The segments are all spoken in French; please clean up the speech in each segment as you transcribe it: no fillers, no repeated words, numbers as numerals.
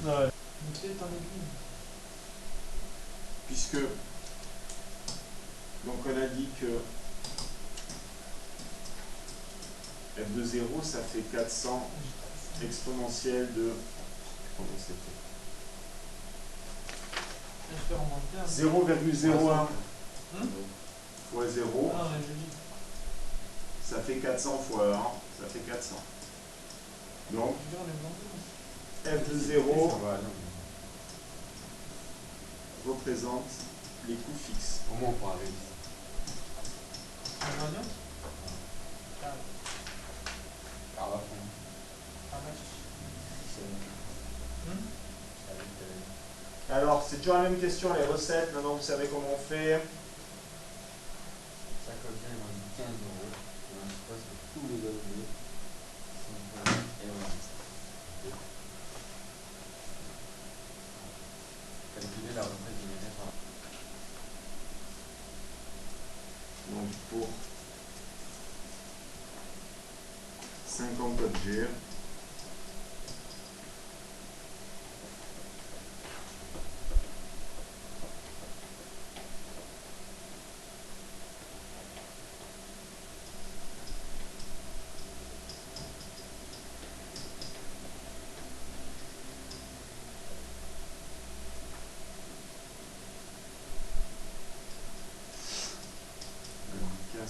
Ouais. Puisque, donc on a dit que f de 0, ça fait 400 exponentielle de... Comment c'était 0,01 fois 0, ça fait 400 fois 1, ça fait 400. Donc, f de 0 représente les coûts fixes. Comment on pourra réviser? Par la fin. Alors, c'est toujours la même question, les recettes. Maintenant, vous savez comment on fait. Chaque objet est moins de 15 euros. Et on suppose que tous les objets sont permis et existent. Calculer la recette générée par... Donc, pour 50 objets,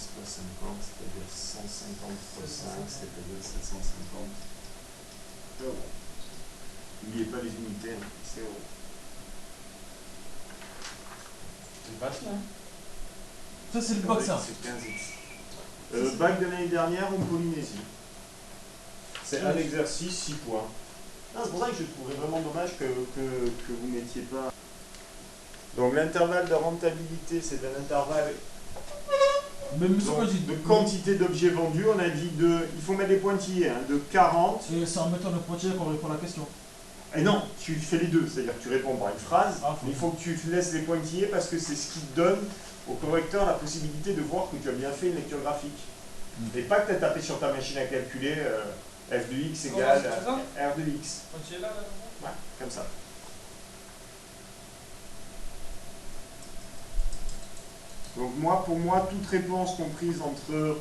fois 50, c'est-à-dire 150 fois 5, c'est-à-dire 750 euros. N'oubliez pas les unités, c'est euros. C'est facile, hein? Ça, c'est le bac, ça. C'est 15x. Bac de l'année dernière en Polynésie. C'est un exercice, 6 points. C'est pour ça que je trouverais vraiment dommage que vous ne mettiez pas. Donc l'intervalle de rentabilité, c'est un intervalle de quantité d'objets vendus. On a dit il faut mettre des pointillés, hein, de 40. C'est en mettant le pointillé qu'on répond à la question. Et non, tu fais les deux, c'est-à-dire que tu réponds par une phrase, mais il faut que tu laisses les pointillés parce que c'est ce qui donne au correcteur la possibilité de voir que tu as bien fait une lecture graphique. Et pas que tu as tapé sur ta machine à calculer f de x égale r de x. Ouais, comme ça. Donc pour moi, toute réponse comprise entre,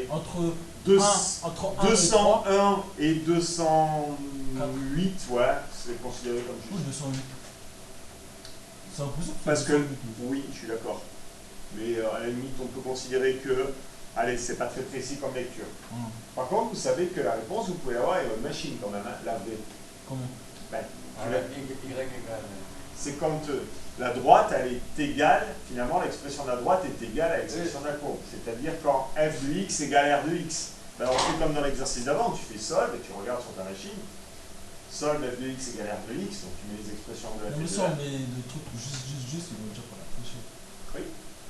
entre 201 et 208, ouais, c'est considéré comme juste. Oui, 208. C'est impossible. Parce que, oui, je suis d'accord. Mais à la limite, on peut considérer que, allez, c'est pas très précis comme lecture. Par contre, vous savez que la réponse, vous pouvez l'avoir avec votre machine quand même, hein, la V. Comment? Ben, Y égale. c'est quand la droite, elle est égale, finalement, l'expression de la droite est égale à l'expression de la courbe. C'est-à-dire quand f de x égale r de x. Ben, on fait comme dans l'exercice d'avant, tu fais solde et tu regardes sur ta machine. Solde f de x égale r de x, donc tu mets les expressions de la Non, mais ça, on met le truc juste, ils vont dire qu'on a triché. Oui.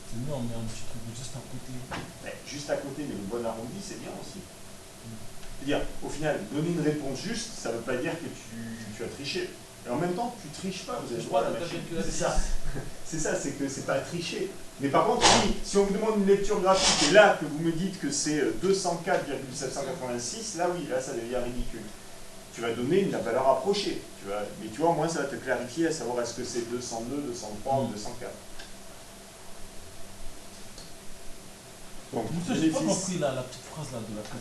C'est mieux, on met un petit truc juste à côté. Ben, juste à côté, mais le bon arrondi, c'est bien aussi. C'est-à-dire, au final, donner une réponse juste, ça ne veut pas dire que tu as triché. Et en même temps, tu triches pas, vous avez le droit à la machine. C'est ça. C'est ça, c'est que c'est pas tricher. Mais par contre, si on vous demande une lecture graphique et là que vous me dites que c'est 204,786, là oui, là ça devient ridicule. Tu vas donner une valeur approchée. Mais tu vois, au moins ça va te clarifier à savoir est-ce que c'est 202, 203 ou 204. Donc, Je n'ai pas compris la petite phrase là de la 4.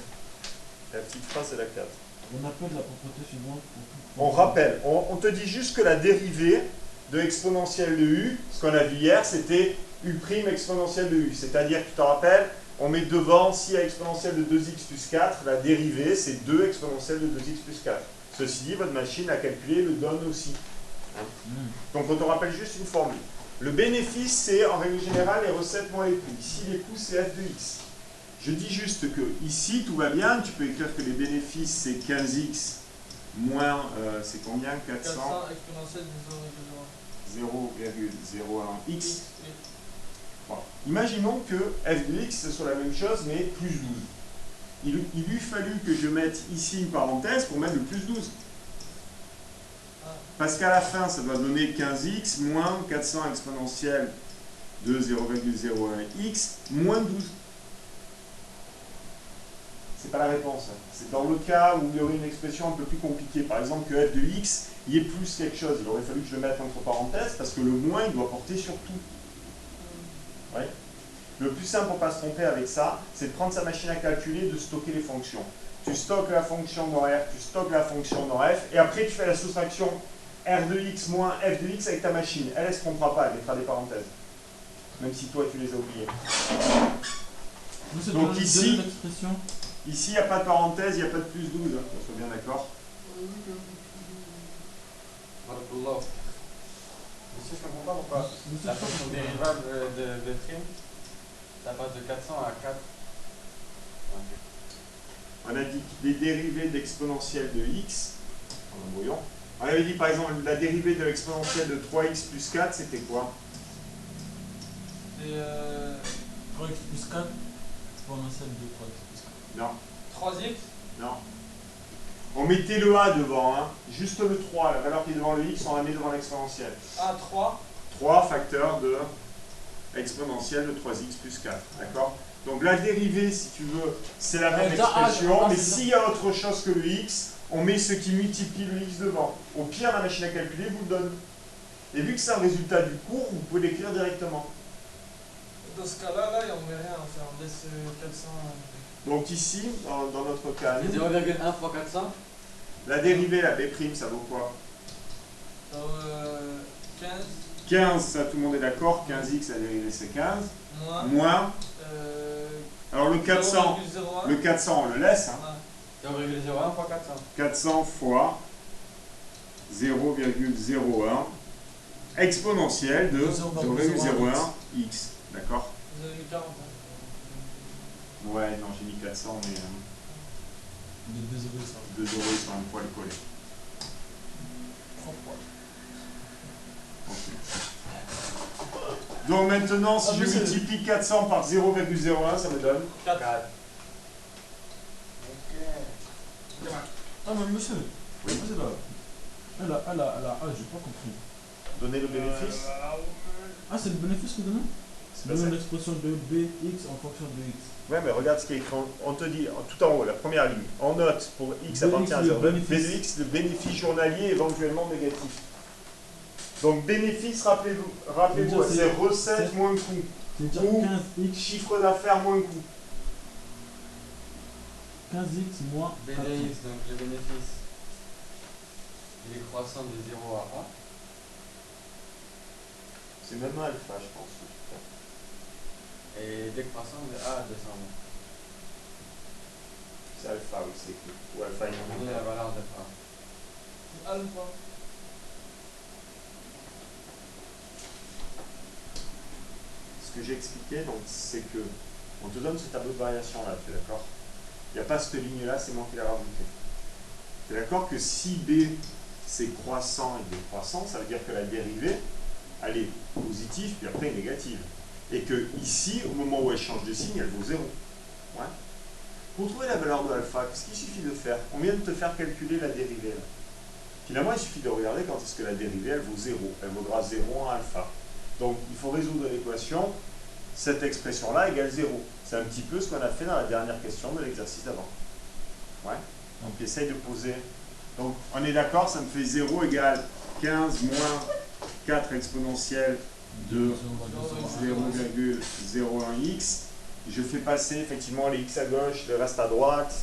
La petite phrase de la 4. On appelle la propriété suivante pour tout. On rappelle, on te dit juste que la dérivée de exponentielle de u, ce qu'on a vu hier, c'était u' exponentielle de u. C'est-à-dire, tu te rappelles, on met devant, si à exponentielle de 2x plus 4, la dérivée, c'est 2 exponentielle de 2x plus 4. Ceci dit, votre machine à calculer le donne aussi. Donc, on te rappelle juste une formule. Le bénéfice, c'est, en règle générale, les recettes moins les coûts. Ici, les coûts, c'est f de x. Je dis juste que ici, tout va bien. Tu peux écrire que les bénéfices, c'est 15x moins, c'est combien 400 exponentielle de 0,01x. Bon. Imaginons que f de x, ce soit la même chose, mais plus 12. Il eût fallu que je mette ici une parenthèse pour mettre le plus 12. Parce qu'à la fin, ça doit donner 15x moins 400 exponentielle de 0,01x moins 12. c'est pas la réponse. C'est dans le cas où il y aurait une expression un peu plus compliquée. Par exemple, que f de x y est plus quelque chose. Il aurait fallu que je le mette entre parenthèses parce que le moins, il doit porter sur tout. Ouais. Le plus simple pour ne pas se tromper avec ça, c'est de prendre sa machine à calculer et de stocker les fonctions. Tu stockes la fonction dans R, tu stockes la fonction dans F, et après tu fais la soustraction R de x moins F de x avec ta machine. Elle ne se trompera pas, elle mettra des parenthèses. Même si toi tu les as oubliées. Donc ici, il n'y a pas de parenthèse, il n'y a pas de plus 12, hein, qu'on soit bien d'accord. Barakallah. Monsieur, je comprends pas pourquoi la fonction dérivable de prime, ça passe de 400 à 4. Okay. On a dit que des dérivées d'exponentielle de x, voyons. On avait dit par exemple la dérivée de l'exponentielle de 3x plus 4, c'était quoi? C'est 3x plus 4 exponentielle de 3x plus 4. Non. 3x. Non. On mettait le a devant, hein. Juste le 3, la valeur qui est devant le x, on la met devant l'exponentielle. Ah, 3. 3 facteurs de exponentielle de 3x plus 4, d'accord? Donc la dérivée, si tu veux, c'est la même expression, mais s'il y a autre chose que le x, on met ce qui multiplie le x devant. Au pire, la machine à calculer vous le donne. Et vu que c'est un résultat du cours, vous pouvez l'écrire directement. Dans ce cas-là, là, on met rien, on laisse 400. Donc ici, dans notre cas, C'est 0,1 fois 400. la dérivée, la b', ça vaut quoi? 15. 15, ça tout le monde est d'accord, 15x, la dérivée c'est 15. Moins. Alors le 400, 0,01. le 400 on le laisse. Hein. 0,01 fois 400. 400 fois 0,01 exponentielle de 0,01x. D'accord? 0,40. Ouais, non, j'ai mis 400, mais De 2 euros, ça. 2 euros, ils sont un poil collés. 3 poils. Ok. Donc maintenant, si je multiplie 400 par 0,01, ça me donne 4. Ah, mais monsieur, Oui. c'est là. Ah, j'ai pas compris. Donner le bénéfice. Ah, c'est le bénéfice que vous donnez? C'est Donner ça. l'expression de bx en fonction de x. Ouais, mais regarde ce qui est écrit. On te dit tout en haut, la première ligne. En note, pour x BX, appartient à le 0. B de bénéfice. x, le bénéfice journalier éventuellement négatif. Donc bénéfice, rappelez-vous, C'est- c'est recette moins coût. C'est-à-dire Ou 15x, chiffre d'affaires moins coût. 15x moins 4. BDX, donc le bénéfice, il est croissant de 0 à A. C'est même alpha, je pense. Et décroissant de A à 200. C'est alpha, oui, c'est écrit. Ou alpha On met la élémentaire. valeur de A. Alpha. Ce que j'ai expliqué, donc, c'est que on te donne ce tableau de variation là, tu es d'accord? Il n'y a pas cette ligne là, c'est moi qui l'ai rajouté. Tu es d'accord que si B c'est croissant et décroissant, ça veut dire que la dérivée, elle est positive puis après négative. Et que ici, au moment où elle change de signe, elle vaut 0. Ouais. Pour trouver la valeur de alpha, qu'est-ce qu'il suffit de faire? On vient de te faire calculer la dérivée là. Finalement, il suffit de regarder quand est-ce que la dérivée, elle vaut 0. Elle vaudra 0 en alpha. Donc, il faut résoudre l'équation, cette expression-là égale 0. C'est un petit peu ce qu'on a fait dans la dernière question de l'exercice d'avant. Ouais. Donc, essaye de poser. Donc, on est d'accord, ça me fait 0 égale 15 moins 4 exponentielle de 0,01x. Je fais passer effectivement les x à gauche, le reste à droite.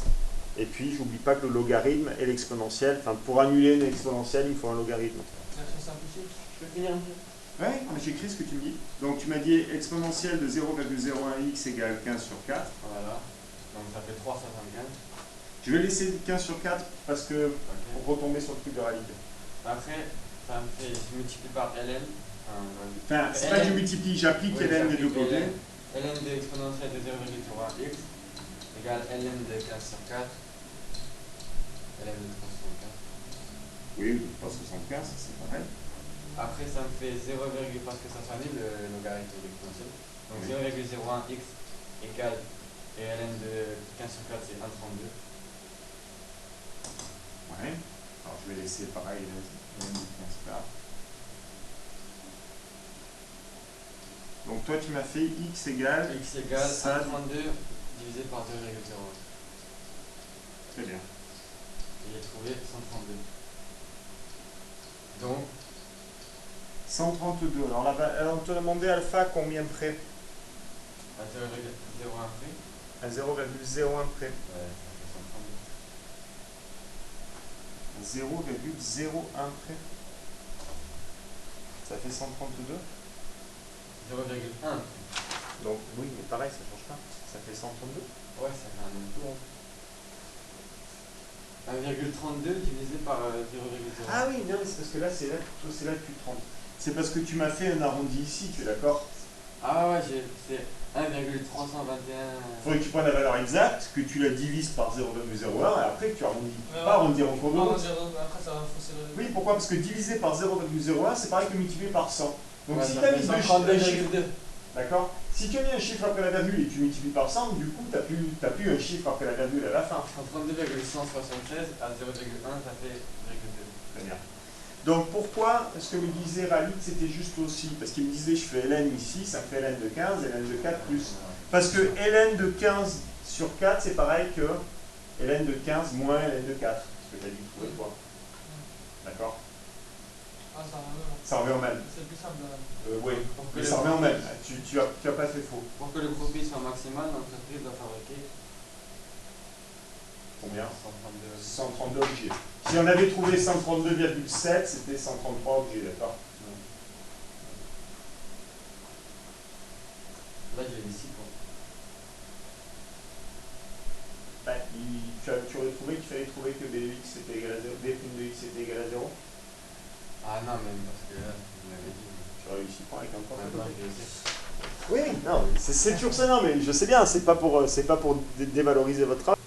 Et puis, j'oublie pas que le logarithme et l'exponentielle, enfin, pour annuler une exponentielle, il faut un logarithme. Version simplifiée. Je peux finir un peu? Oui, j'ai écrit ce que tu me dis. Donc, tu m'as dit exponentielle de 0,01x égale 15 sur 4. Voilà. Donc ça fait 3,75. Je vais laisser 15 sur 4 parce que Ok. pour retomber sur le truc de réalité. Après, ça me fait, je multiplie par ln. Enfin, c'est pas que je multiplie, j'applique ln des deux côtés. ln de exponentielle de 0,01x égale ln de 15 sur 4. ln de 3,75. Oui, 3,75, c'est pareil. Après, ça me fait 0, parce que ça s'annule le logarithme de l'exponentielle. Donc Oui. 0,01x égale, et ln de 15 sur 4, c'est 1,32. Ouais. Alors, je vais laisser pareil ln de 15 sur 4. Donc, toi, tu m'as fait x égale X égale ça. 1,32 divisé par 2,01. Très bien. Et j'ai trouvé 132. Donc, 132. Alors là, on te demandait alpha combien près? à 0,01 près, À 0,01 près. ouais, ça fait 132. 0,01 près. Ça fait 132. 0,1. Donc oui, mais pareil, ça change pas. Ça fait 132. Ouais, ça fait un même tour. 1,32 divisé par 0,01. Ah oui, non, mais c'est parce que là, c'est là que tu te trompes. C'est parce que tu m'as fait un arrondi ici, tu es d'accord? Ah ouais, c'est 1,321. Il faudrait que tu prennes la valeur exacte, que tu la divises par 0,01 et après que tu arrondis. Ouais, Pas arrondir en cours de Non, route. après, ça va fausser le. Oui, pourquoi? Parce que diviser par 0,01, c'est pareil que multiplier par 100. Donc Ouais, si ça tu as fait mis deux chiffres, 132,2. d'accord? Si tu as mis un chiffre après la virgule et tu multiplies par 100, du coup, tu n'as plus un chiffre après la virgule à la fin. 132,176 à 0,1, ça fait 0,2. Très bien. Donc pourquoi ce que me disait Ralid, c'était juste aussi? Parce qu'il me disait, je fais ln ici, ça me fait ln de 15, et ln de 4 plus. Parce que ln de 15 sur 4, c'est pareil que ln de 15 moins ln de 4. Ce que tu as dit, trouver toi. D'accord? Ah, ça va même. Ça revient au même. C'est plus simple. Oui, Pour que mais le ça revient au même. profit- Tu as pas fait faux. Pour que le profit soit maximal, l'entreprise doit fabriquer Combien? 132. 132 objets. Si on avait trouvé 132,7, c'était 133 objets, d'accord? Là, j'ai mis 6 points. Ben, tu aurais trouvé qu'il fallait trouver que bx était égal à 0, b' de x était égal à 0. Ah non, même parce que là, vous m'avez dit. Tu aurais eu 6 points avec un point. Maintenant, je sais. Oui, non, c'est toujours ça, non, mais je sais bien, c'est pas pour dévaloriser votre travail.